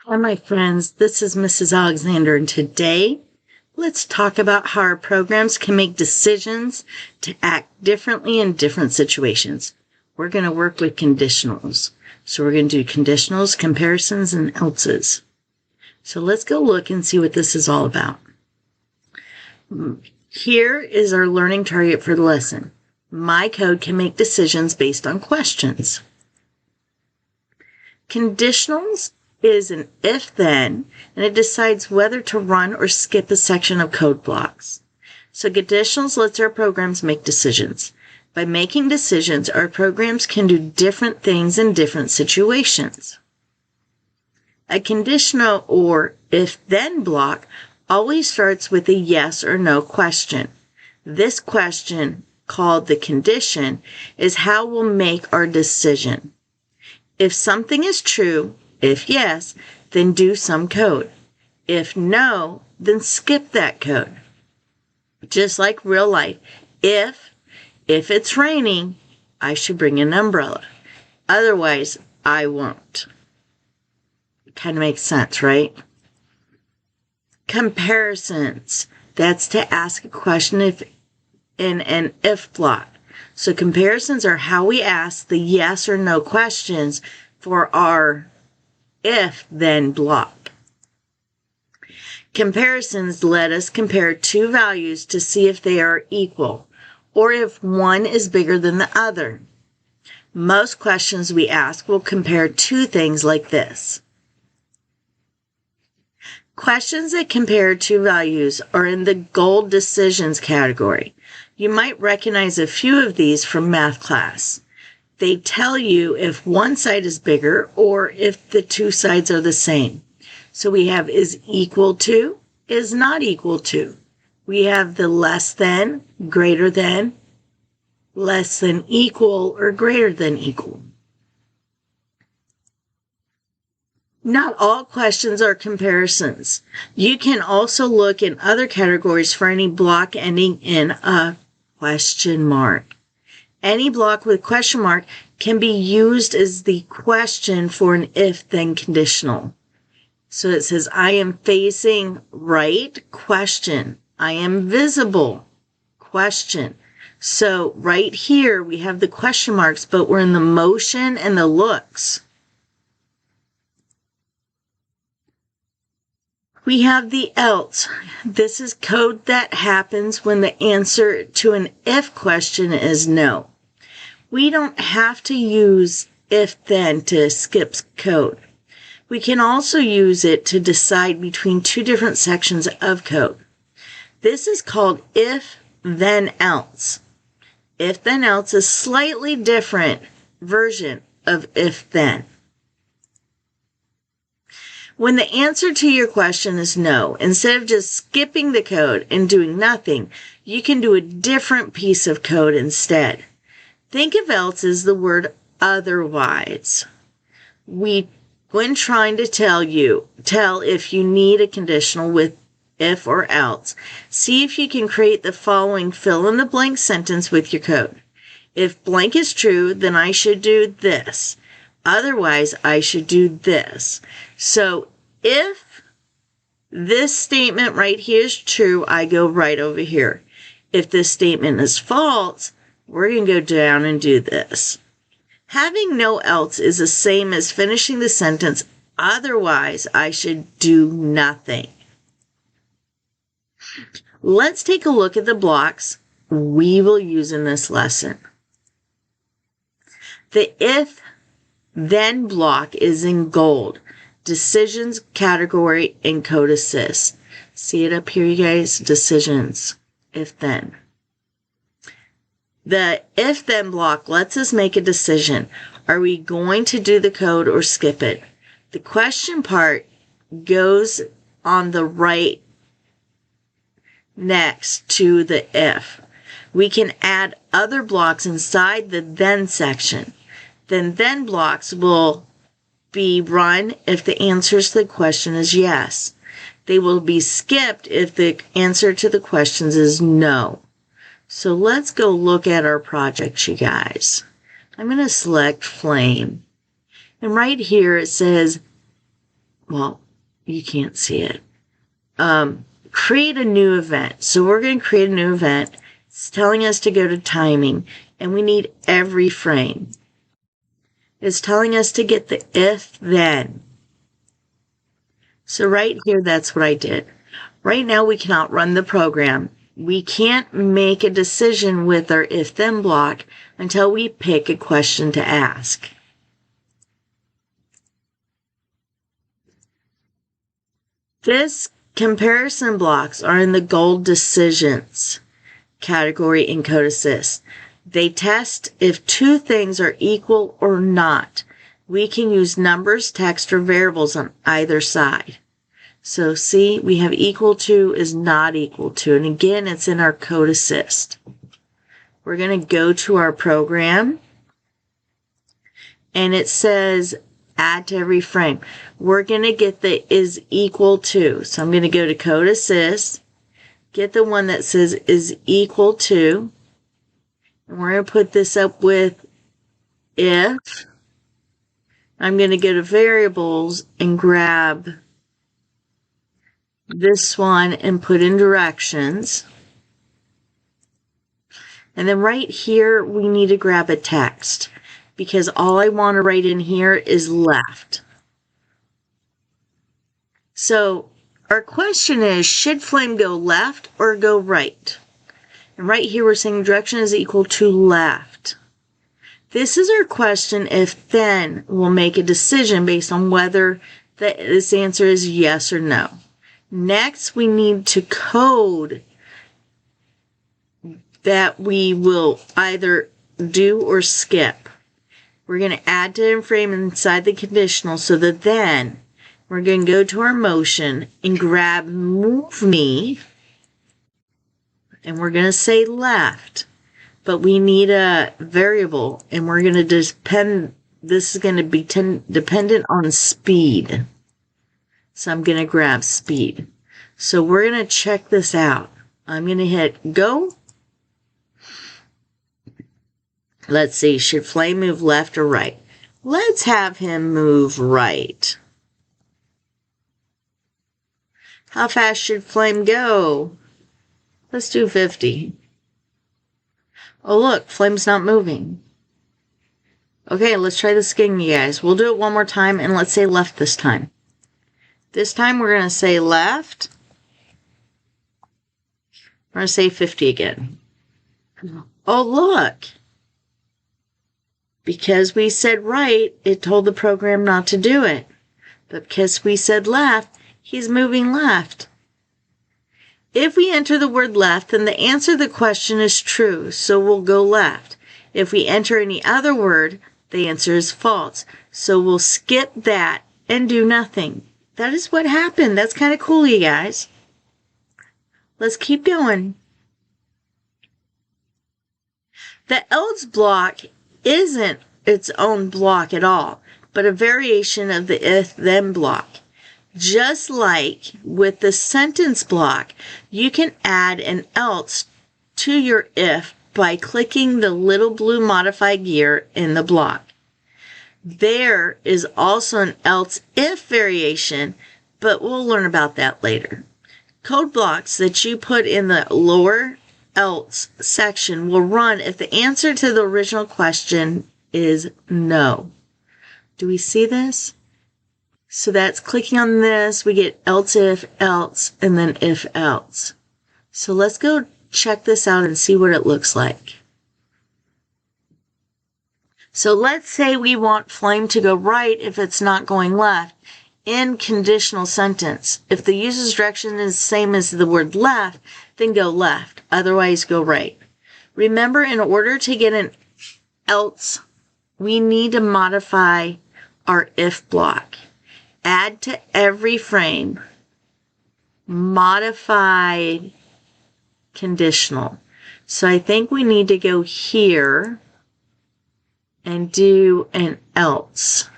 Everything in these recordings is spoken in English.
Hi, my friends. This is Mrs. Alexander, and today let's talk about how our programs can make decisions to act differently in different situations. We're going to work with conditionals. So we're going to do conditionals, comparisons, and else's. So let's go look and see what this is all about. Here is our learning target for the lesson. My code can make decisions based on questions. Conditionals is an if-then, and it decides whether to run or skip a section of code blocks. So conditionals lets our programs make decisions. By making decisions, our programs can do different things in different situations. A conditional or if-then block always starts with a yes or no question. This question, called the condition, is how we'll make our decision. If something is true, if yes, then do some code. If no, then skip that code. Just like real life. If it's raining, I should bring an umbrella. Otherwise, I won't. Kind of makes sense, right? Comparisons. That's to ask a question in an if block. So comparisons are how we ask the yes or no questions for our if-then block. Comparisons let us compare two values to see if they are equal, or if one is bigger than the other. Most questions we ask will compare two things like this. Questions that compare two values are in the gold decisions category. You might recognize a few of these from math class. They tell you if one side is bigger or if the two sides are the same. So we have is equal to, is not equal to. We have the less than, greater than, less than equal, or greater than equal. Not all questions are comparisons. You can also look in other categories for any block ending in a question mark. Any block with question mark can be used as the question for an if-then conditional. So it says, I am facing right, question. I am visible, question. So right here we have the question marks, but we're in the motion and the looks. We have the else. This is code that happens when the answer to an if question is no. We don't have to use if-then to skip code. We can also use it to decide between two different sections of code. This is called if-then else. If-then else is a slightly different version of if-then. When the answer to your question is no, instead of just skipping the code and doing nothing, you can do a different piece of code instead. Think of else as the word otherwise. When trying to tell if you need a conditional with if or else, see if you can create the following fill-in-the-blank sentence with your code. If blank is true, then I should do this. Otherwise, I should do this. So if this statement right here is true, I go right over here. If this statement is false, we're going to go down and do this. Having no else is the same as finishing the sentence, otherwise I should do nothing. Let's take a look at the blocks we will use in this lesson. The if-then block is in gold. Decisions category and code assist. See it up here, you guys? Decisions, if-then. The if-then block lets us make a decision. Are we going to do the code or skip it? The question part goes on the right next to the if. We can add other blocks inside the then section. Then blocks will be run if the answer to the question is yes. They will be skipped if the answer to the questions is no. So let's go look at our project, you guys. I'm going to select Flame. And right here it says well, you can't see it. Create a new event. So we're going to create a new event. It's telling us to go to timing, and we need every frame. It's telling us to get the if then. So right here, that's what I did. Right now, we cannot run the program. We can't make a decision with our if then block until we pick a question to ask. This comparison blocks are in the gold decisions category in Code Assist. They test if two things are equal or not. We can use numbers, text, or variables on either side. So see, we have equal to is not equal to. And again, it's in our Code Assist. We're going to go to our program. And it says add to every frame. We're going to get the is equal to. So I'm going to go to Code Assist. Get the one that says is equal to. And we're going to put this up with if. I'm going to go to variables and grab this one and put in directions. And then right here, we need to grab a text because all I want to write in here is left. So our question is, should flame go left or go right? And right here, we're saying direction is equal to left. This is our question if then we'll make a decision based on whether this answer is yes or no. Next, we need to code that we will either do or skip. We're going to add to frame inside the conditional so that then we're going to go to our motion and grab move me. And we're going to say left. But we need a variable and we're going to depend. This is going to be dependent on speed. So I'm going to grab speed. So we're going to check this out. I'm going to hit go. Let's see, should flame move left or right? Let's have him move right. How fast should flame go? Let's do 50. Oh look, flame's not moving. Okay, let's try this again, you guys. We'll do it one more time and let's say left this time. This time we're going to say left. We're going to say 50 again. Oh, look. Because we said right, it told the program not to do it. But because we said left, he's moving left. If we enter the word left, then the answer to the question is true, so we'll go left. If we enter any other word, the answer is false. So we'll skip that and do nothing. That is what happened. That's kind of cool, you guys. Let's keep going. The else block isn't its own block at all, but a variation of the if-then block. Just like with the sentence block, you can add an else to your if by clicking the little blue modify gear in the block. There is also an else if variation, but we'll learn about that later. Code blocks that you put in the lower else section will run if the answer to the original question is no. Do we see this? So that's clicking on this, we get else, and then if else. So let's go check this out and see what it looks like. So let's say we want flame to go right if it's not going left in conditional sentence. If the user's direction is the same as the word left, then go left. Otherwise, go right. Remember, in order to get an else, we need to modify our if block. Add to every frame, modify conditional. So I think we need to go here and do an else.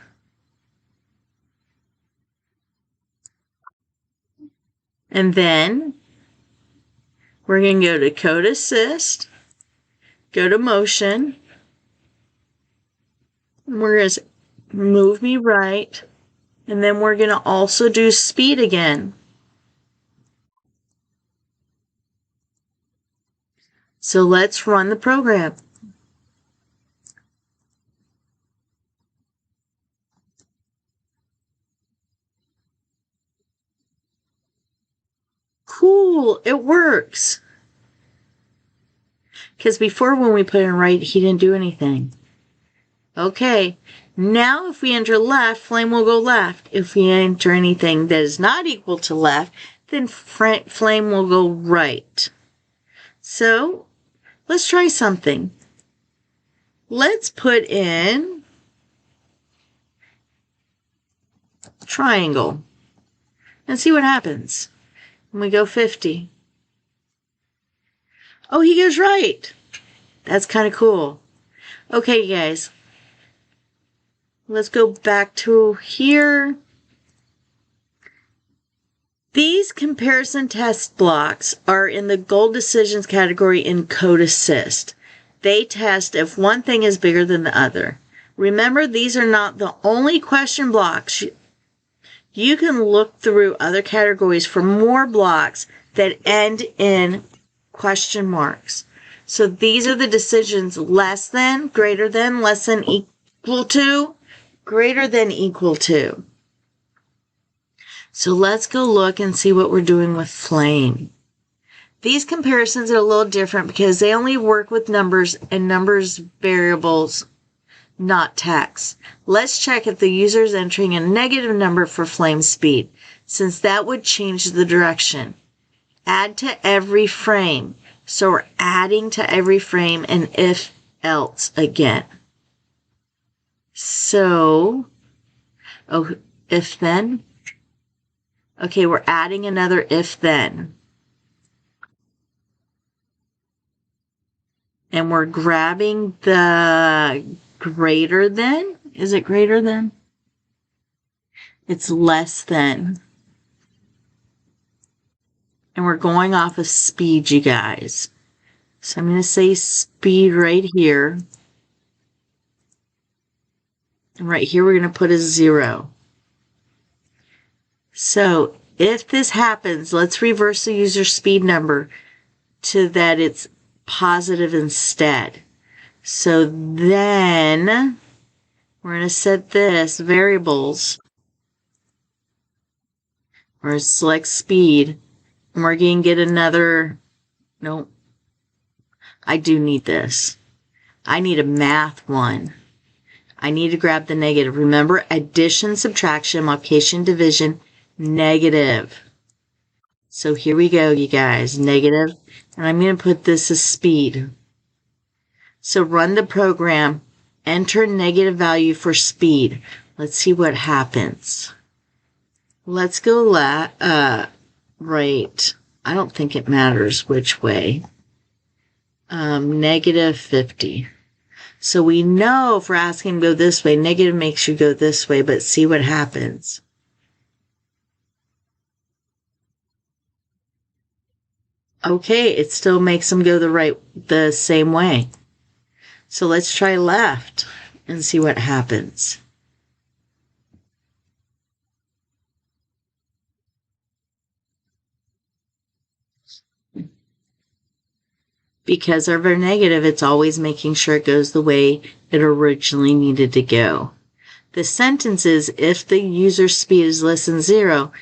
And then we're going to go to Code Assist, go to Motion, and we're going to move me right. And then we're going to also do speed again. So let's run the program. Cool, it works. Because before when we put in right, he didn't do anything. Okay, now if we enter left, flame will go left. If we enter anything that is not equal to left, then flame will go right. So let's try something. Let's put in triangle and see what happens. And we go 50. Oh, he goes right. That's kind of cool. Okay, guys. Let's go back to here. These comparison test blocks are in the gold decisions category in Code Assist. They test if one thing is bigger than the other. Remember, these are not the only question blocks. You can look through other categories for more blocks that end in question marks. So these are the decisions: less than, greater than, less than, equal to, greater than, equal to. So let's go look and see what we're doing with flame. These comparisons are a little different because they only work with numbers and numbers variables, not text. Let's check if the user is entering a negative number for flame speed, since that would change the direction. Add to every frame. So we're adding to every frame and if else again. So, if then. Okay, we're adding another if then. And we're grabbing the greater than. Is it greater than? It's less than. And we're going off of speed, you guys. So I'm going to say speed right here. And right here, we're going to put a 0. So if this happens, let's reverse the user speed number to that it's positive instead. So then we're going to set this variables. We're going to select speed. And we're going to get another, nope, I do need this. I need a math one. I need to grab the negative. Remember, addition, subtraction, multiplication, division, negative. So here we go, you guys, negative. And I'm going to put this as speed. So run the program, enter negative value for speed. Let's see what happens. Let's go right. I don't think it matters which way. Negative 50. So we know if we're asking to go this way, negative makes you go this way, but see what happens. Okay, it still makes them go the same way. So let's try left and see what happens. Because of our negative, it's always making sure it goes the way it originally needed to go. The sentence is, if the user's speed is less than 0,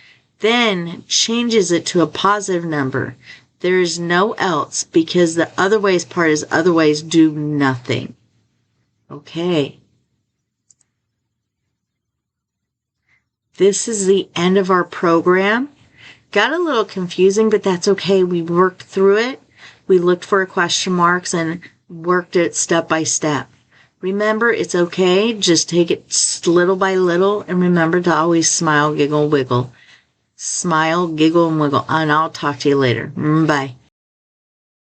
then changes it to a positive number. There is no else, because the otherwise part is otherwise do nothing. Okay. This is the end of our program. Got a little confusing, but that's okay. We worked through it. We looked for question marks and worked it step by step. Remember, it's okay. Just take it little by little, and remember to always smile, giggle, wiggle. Smile, giggle, and wiggle. And I'll talk to you later. Bye.